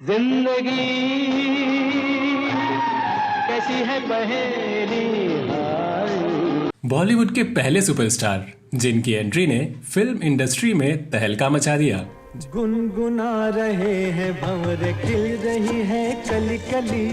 जिंदगी कैसी है पहेली हाय। बॉलीवुड के पहले सुपरस्टार जिनकी एंट्री ने फिल्म इंडस्ट्री में तहलका मचा दिया। गुनगुना रहे हैं भंवर, खिल रही है कली कली।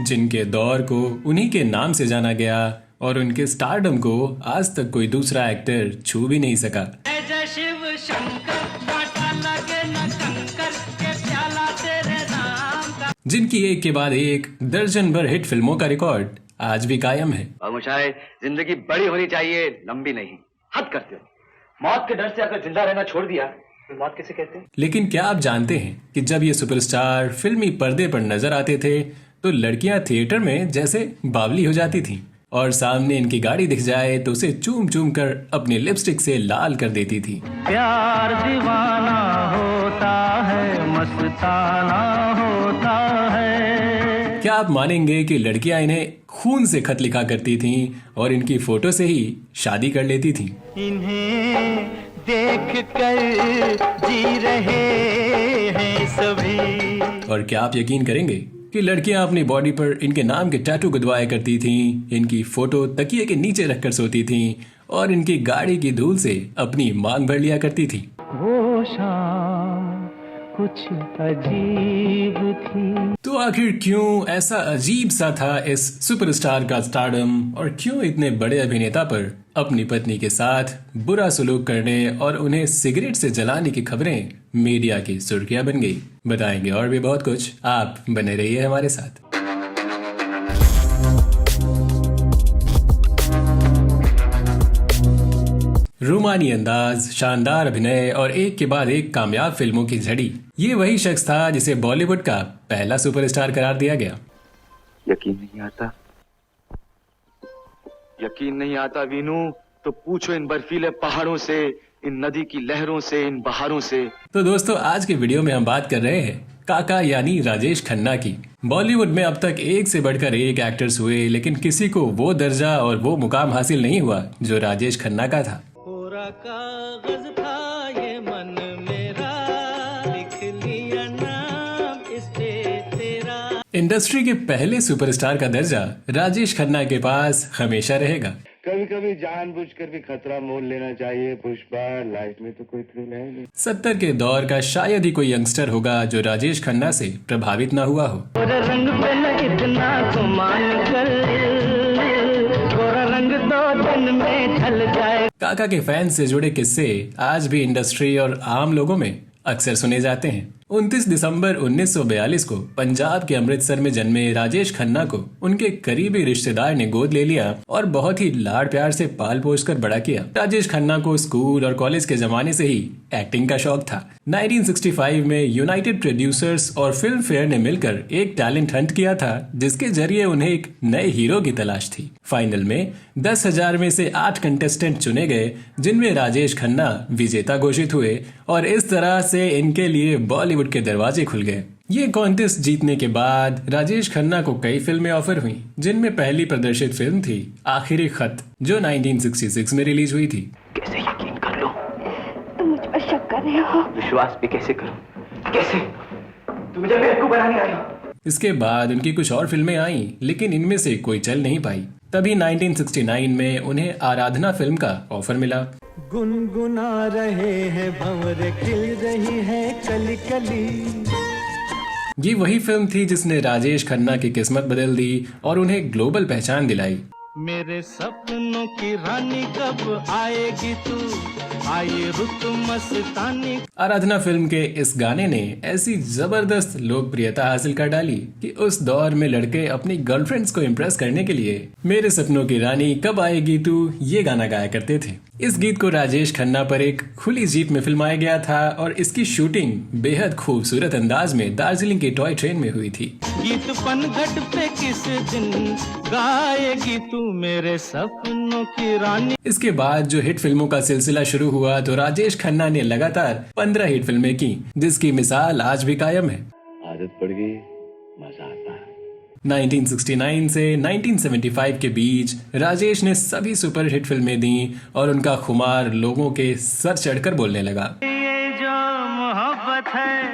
जिनके दौर को उन्हीं के नाम से जाना गया और उनके स्टारडम को आज तक कोई दूसरा एक्टर छू भी नहीं सका। जय शिव शंकर, कांटा लगे न कंकर, के प्याला तेरे नाम का। जिनकी एक के बाद एक दर्जन भर हिट फिल्मों का रिकॉर्ड आज भी कायम है। मुशाए जिंदगी बड़ी होनी चाहिए, लंबी नहीं। हद करते हो, मौत के डर से अगर जिंदा रहना छोड़ दिया तो मौत किसे कहते हैं? लेकिन क्या आप जानते हैं कि जब ये सुपरस्टार फिल्मी पर्दे पर नजर आते थे तो लड़कियां थिएटर में जैसे बावली हो जाती थीं और सामने इनकी गाड़ी दिख जाए तो उसे चूम चूम कर अपनी लिपस्टिक से लाल कर देती थी। प्यार दीवाना होता है, मस्ताना होता है। क्या आप मानेंगे कि लड़कियां इन्हें खून से खत लिखा करती थीं और इनकी फोटो से ही शादी कर लेती थीं। इन्हें देख कर जी रहे हैं सभी। और क्या आप यकीन करेंगे कि लड़कियां अपनी बॉडी पर इनके नाम के टैटू गुदवाया करती थीं, इनकी फोटो तकिए के नीचे रखकर सोती थीं और इनकी गाड़ी की धूल से अपनी मांग भर लिया करती थीं। वो शाम कुछ अजीब थी। तो आखिर क्यों ऐसा अजीब सा था इस सुपरस्टार का स्टारडम और क्यों इतने बड़े अभिनेता पर अपनी पत्नी के साथ बुरा सलूक करने और उन्हें सिगरेट से जलाने की खबरें मीडिया की सुर्खियां बन गई? बताएंगे और भी बहुत कुछ, आप बने रहिए हमारे साथ। रूमानी अंदाज, शानदार अभिनय और एक के बाद एक कामयाब फिल्मों की झड़ी, ये वही शख्स था जिसे बॉलीवुड का पहला सुपरस्टार करार दिया गया। यकीन नहीं आता वीनू, तो पूछो इन बर्फीले पहाड़ों से, इन नदी की लहरों से, इन बहारों से। तो दोस्तों, आज के वीडियो में हम बात कर रहे हैं काका यानी राजेश खन्ना की। बॉलीवुड में अब तक एक से बढ़कर एक एक्टर्स हुए, लेकिन किसी को वो दर्जा और वो मुकाम हासिल नहीं हुआ जो राजेश खन्ना का था। पूरा कागज था ये मन मेरा, लिख लिया नाम इस पे तेरा। इंडस्ट्री के पहले सुपरस्टार का दर्जा राजेश खन्ना के पास हमेशा रहेगा। कभी कभी जानबूझकर भी खतरा मोल लेना चाहिए पुष्पा, लाइफ में तो कोई थ्रिल है नहीं। 70 के दौर का शायद ही कोई यंगस्टर होगा जो राजेश खन्ना से प्रभावित ना हुआ हो। गोरा रंग पे न इतना गुमान कर, गोरा रंग 2 दिन में ढल जाए। काका के फैंस से जुड़े किस्से आज भी इंडस्ट्री और आम लोगों में अक्सर सुने जाते हैं। 29 दिसंबर 1942 को पंजाब के अमृतसर में जन्मे राजेश खन्ना को उनके करीबी रिश्तेदार ने गोद ले लिया और बहुत ही लाड़ प्यार से पाल पोस कर बड़ा किया। राजेश खन्ना को स्कूल और कॉलेज के जमाने से ही एक्टिंग का शौक था। 1965 में यूनाइटेड प्रोड्यूसर्स और फिल्म फेयर ने मिलकर एक टैलेंट हंट किया था जिसके जरिए उन्हें एक नए हीरो की तलाश थी। फाइनल में 10,000 में से 8 कंटेस्टेंट चुने गए जिनमें राजेश खन्ना विजेता घोषित हुए और इस तरह से इनके लिए बॉलीवुड के दरवाजे खुल गए। ये कॉन्टेस्ट जीतने के बाद राजेश खन्ना को कई फिल्में ऑफर हुई, जिनमें पहली प्रदर्शित फिल्म थी आखिरी खत, जो 1966 में रिलीज हुई थी। कैसे यकीन कर लो? तुम मुझ पर शक कर रहे हो? विश्वास भी कैसे करूं? कैसे? तुम मुझे बेवकूफ बनाने आई हो। इसके बाद उनकी कुछ और फिल्में आईं, लेकिन इनमें से कोई चल नहीं पाई। तभी 1969 में उन्हें आराधना फिल्म का ऑफर मिला। गुनगुना रहे हैं भंवर, खिल रही है कली कली। ये वही फिल्म थी जिसने राजेश खन्ना की किस्मत बदल दी और उन्हें ग्लोबल पहचान दिलाई। मेरे सपनों की रानी कब आएगी तू, आई रुत मस्तानी। आराधना फिल्म के इस गाने ने ऐसी जबरदस्त लोकप्रियता हासिल कर डाली कि उस दौर में लड़के अपनी गर्लफ्रेंड्स को इम्प्रेस करने के लिए मेरे सपनों की रानी कब आएगी तू ये गाना गाया करते थे। इस गीत को राजेश खन्ना पर एक खुली जीप में फिल्माया गया था और इसकी शूटिंग बेहद खूबसूरत अंदाज में दार्जिलिंग की टॉय ट्रेन में हुई थी। गीत पनघट पे किस दिन गाएगी तू मेरे सपनों की रानी। इसके बाद जो हिट फिल्मों का सिलसिला शुरू हुआ तो राजेश खन्ना ने लगातार 15 हिट फिल्में की, जिसकी मिसाल आज भी कायम है। आदत पड़ गई, मजा आता है। 1969 से 1975 के बीच राजेश ने सभी सुपरहिट फिल्में दी और उनका खुमार लोगों के सर चढ़कर बोलने लगा। ये जो मोहब्बत है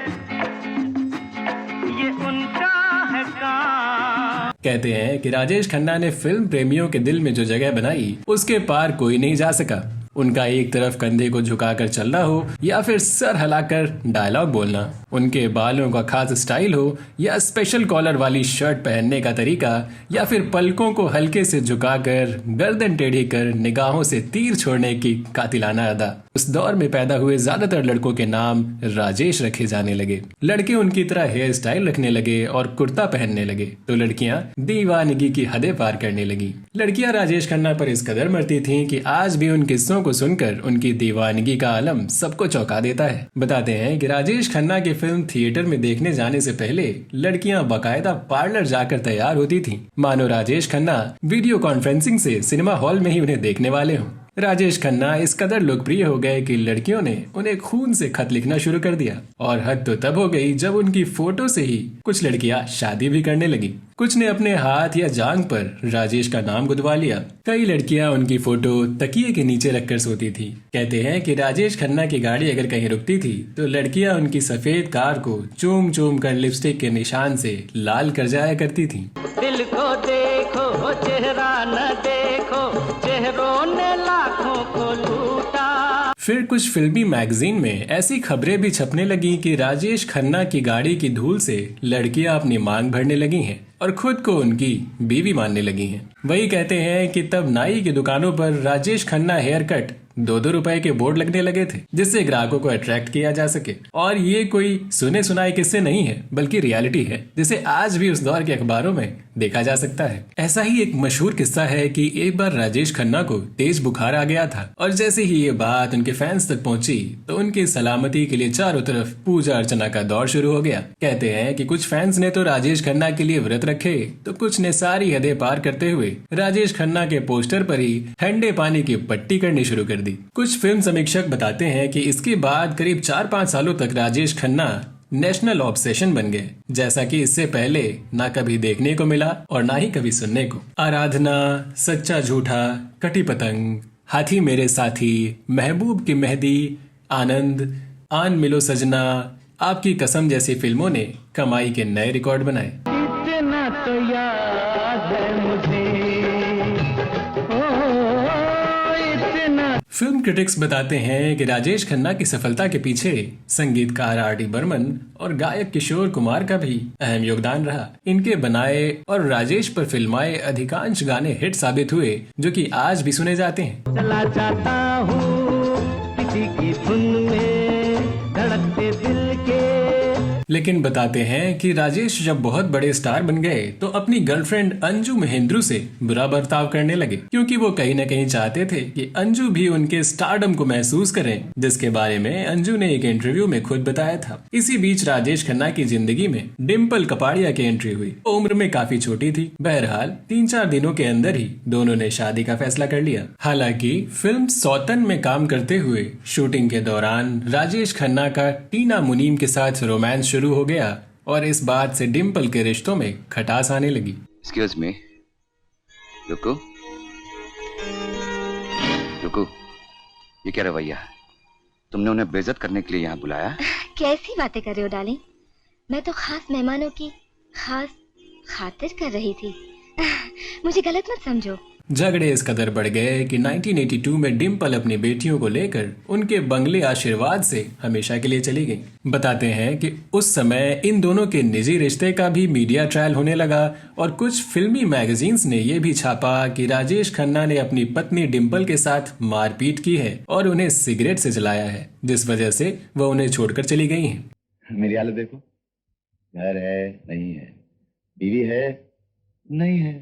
उनका है काम। कहते हैं कि राजेश खन्ना ने फिल्म प्रेमियों के दिल में जो जगह बनाई उसके पार कोई नहीं जा सका। उनका एक तरफ कंधे को झुकाकर चलना हो या फिर सर हिलाकर डायलॉग बोलना, उनके बालों का खास स्टाइल हो या स्पेशल कॉलर वाली शर्ट पहनने का तरीका, या फिर पलकों को हल्के से झुकाकर गर्दन टेढ़ी कर निगाहों से तीर छोड़ने की कातिलाना अदा, उस दौर में पैदा हुए ज्यादातर लड़कों के नाम राजेश रखे जाने लगे। लड़के उनकी तरह हेयर स्टाइल रखने लगे और कुर्ता पहनने लगे तो लड़कियां दीवानगी की हदें पार करने लगी। लड़कियां राजेश खन्ना पर इस कदर मरती थीं कि आज भी उन किस्सों को सुनकर उनकी दीवानगी का आलम सबको चौंका देता है। बताते हैं कि राजेश खन्ना की फिल्म थिएटर में देखने जाने से पहले लड़कियां बाकायदा पार्लर जाकर तैयार होती थीं, मानो राजेश खन्ना वीडियो कॉन्फ्रेंसिंग से सिनेमा हॉल में ही उन्हें देखने वाले हों। राजेश खन्ना इस कदर लोकप्रिय हो गए कि लड़कियों ने उन्हें खून से खत लिखना शुरू कर दिया, और हद तो तब हो गई जब उनकी फोटो से ही कुछ लड़कियां शादी भी करने लगी। कुछ ने अपने हाथ या जांग पर राजेश का नाम गुदवा लिया। कई लड़कियां उनकी फोटो तकिए के नीचे रखकर सोती थी। कहते हैं कि राजेश खन्ना की गाड़ी अगर कहीं रुकती थी तो लड़कियां उनकी सफेद कार को चूम चूम कर लिपस्टिक के निशान से लाल कर जाया करती थी। दिल को देखो चेहरा न देखो, चेहरों ने लाखों को लूटा। फिर कुछ फिल्मी मैगजीन में ऐसी खबरें भी छपने लगी कि राजेश खन्ना की गाड़ी की धूल से लड़कियां अपनी मांग भरने लगी हैं और खुद को उनकी बीवी मानने लगी हैं। वही कहते हैं कि तब नाई की दुकानों पर राजेश खन्ना हेयर कट 2-2 रुपए के बोर्ड लगने लगे थे, जिससे ग्राहकों को अट्रैक्ट किया जा सके। और ये कोई सुने सुनाए किस्से नहीं है, बल्कि रियलिटी है, जिसे आज भी उस दौर के अखबारों में देखा जा सकता है। ऐसा ही एक मशहूर किस्सा है कि एक बार राजेश खन्ना को तेज बुखार आ गया था, और जैसे ही ये बात उनके फैंस तक पहुंची तो उनकी सलामती के लिए चारों तरफ पूजा अर्चना का दौर शुरू हो गया। कहते हैं कि कुछ फैंस ने तो राजेश खन्ना के लिए व्रत रखे, तो कुछ ने सारी हदें पार करते हुए राजेश खन्ना के पोस्टर पर ही ठंडे पानी की पट्टी करनी शुरू कर दी। कुछ फिल्म समीक्षक बताते हैं कि इसके बाद करीब 4-5 सालों तक राजेश खन्ना नेशनल ऑब्सेशन बन गए, जैसा कि इससे पहले ना कभी देखने को मिला और ना ही कभी सुनने को। आराधना, सच्चा झूठा, कटी पतंग, हाथी मेरे साथी, महबूब की मेहंदी, आनंद, आन मिलो सजना, आपकी कसम जैसी फिल्मों ने कमाई के नए रिकॉर्ड बनाए। इतना तो याद है मुझे, फिल्म क्रिटिक्स बताते हैं कि राजेश खन्ना की सफलता के पीछे संगीतकार आर डी बर्मन और गायक किशोर कुमार का भी अहम योगदान रहा। इनके बनाए और राजेश पर फिल्माए अधिकांश गाने हिट साबित हुए, जो कि आज भी सुने जाते हैं। चला जाता हूँ किसी की धुन में, धड़कते दिल के। लेकिन बताते हैं कि राजेश जब बहुत बड़े स्टार बन गए तो अपनी गर्लफ्रेंड अंजू महेंद्रू से बुरा बर्ताव करने लगे, क्योंकि वो कहीं न कहीं चाहते थे कि अंजू भी उनके स्टारडम को महसूस करें, जिसके बारे में अंजू ने एक इंटरव्यू में खुद बताया था। इसी बीच राजेश खन्ना की जिंदगी में डिम्पल कपाड़िया की एंट्री हुई। उम्र में काफी छोटी थी। बहरहाल 3-4 दिनों के अंदर ही दोनों ने शादी का फैसला कर लिया। हालांकि फिल्म सौतन में काम करते हुए शूटिंग के दौरान राजेश खन्ना का टीना मुनीम के साथ रोमांस शुरू हो गया, और इस बात से डिम्पल के रिश्तों में खटास आने लगी। Excuse me, रुको, रुको, ये क्या रवैया है? तुमने उन्हें बेइज्जत करने के लिए यहाँ बुलाया? कैसी बातें कर रहे हो डार्लिंग? मैं तो खास मेहमानों की खास खातिर कर रही थी। मुझे गलत मत समझो। झगड़े इस कदर बढ़ गए कि 1982 में डिम्पल अपनी बेटियों को लेकर उनके बंगले आशीर्वाद से हमेशा के लिए चली गई। बताते हैं कि उस समय इन दोनों के निजी रिश्ते का भी मीडिया ट्रायल होने लगा, और कुछ फिल्मी मैगजीन्स ने यह भी छापा कि राजेश खन्ना ने अपनी पत्नी डिम्पल के साथ मारपीट की है और उन्हें सिगरेट से जलाया है, जिस वजह से वह उन्हें छोड़कर चली गई हैं। मेरी हालत देखो, घर है नहीं है, बीवी है नहीं है।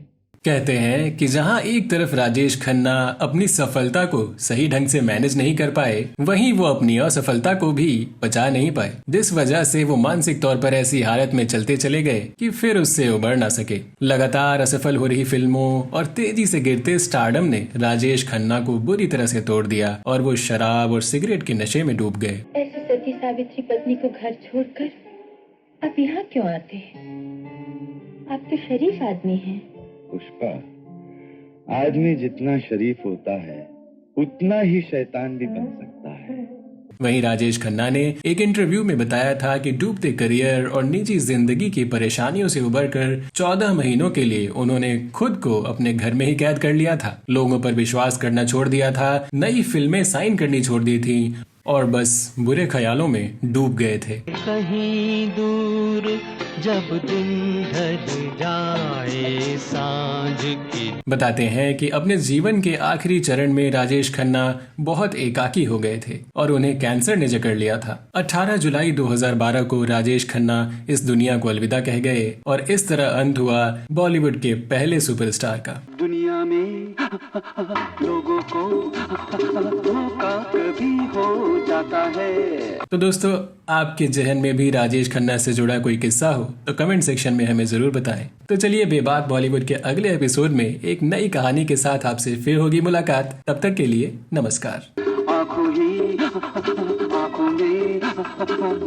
कहते हैं कि जहां एक तरफ राजेश खन्ना अपनी सफलता को सही ढंग से मैनेज नहीं कर पाए, वहीं वो अपनी असफलता को भी पचा नहीं पाए, जिस वजह से वो मानसिक तौर पर ऐसी हालत में चलते चले गए कि फिर उससे उबर ना सके। लगातार असफल हो रही फिल्मों और तेजी से गिरते स्टारडम ने राजेश खन्ना को बुरी तरह से तोड़ दिया, और वो शराब और सिगरेट के नशे में डूब गए। ऐसे सती सावित्री पत्नी को घर छोड़कर आप यहाँ क्यों आते हैं? आप तो शरीफ आदमी हैं। पुष्पा, आदमी जितना शरीफ होता है उतना ही शैतान भी बन सकता है। वहीं राजेश खन्ना ने एक इंटरव्यू में बताया था कि डूबते करियर और निजी जिंदगी की परेशानियों से उबरकर 14 महीनों के लिए उन्होंने खुद को अपने घर में ही कैद कर लिया था, लोगों पर विश्वास करना छोड़ दिया था, नई फिल्में साइन करनी छोड़ दी थी और बस बुरे ख्यालों में डूब गए थे। कहीं दूर जब दिन ढल जाए सांझ की। बताते हैं कि अपने जीवन के आखिरी चरण में राजेश खन्ना बहुत एकाकी हो गए थे और उन्हें कैंसर ने जकड़ लिया था। 18 जुलाई 2012 को राजेश खन्ना इस दुनिया को अलविदा कह गए और इस तरह अंत हुआ बॉलीवुड के पहले सुपरस्टार का। दुनिया में लोगों को धोखा कभी हो जाता है। तो दोस्तों, आपके जहन में भी राजेश खन्ना से जुड़ा कोई किस्सा हो तो कमेंट सेक्शन में हमें जरूर बताएं। तो चलिए, बेबाक बॉलीवुड के अगले एपिसोड में एक नई कहानी के साथ आपसे फिर होगी मुलाकात। तब तक के लिए नमस्कार। आँखों में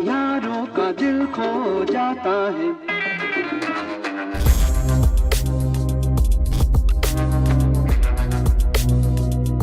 यारों का दिल खो जाता है।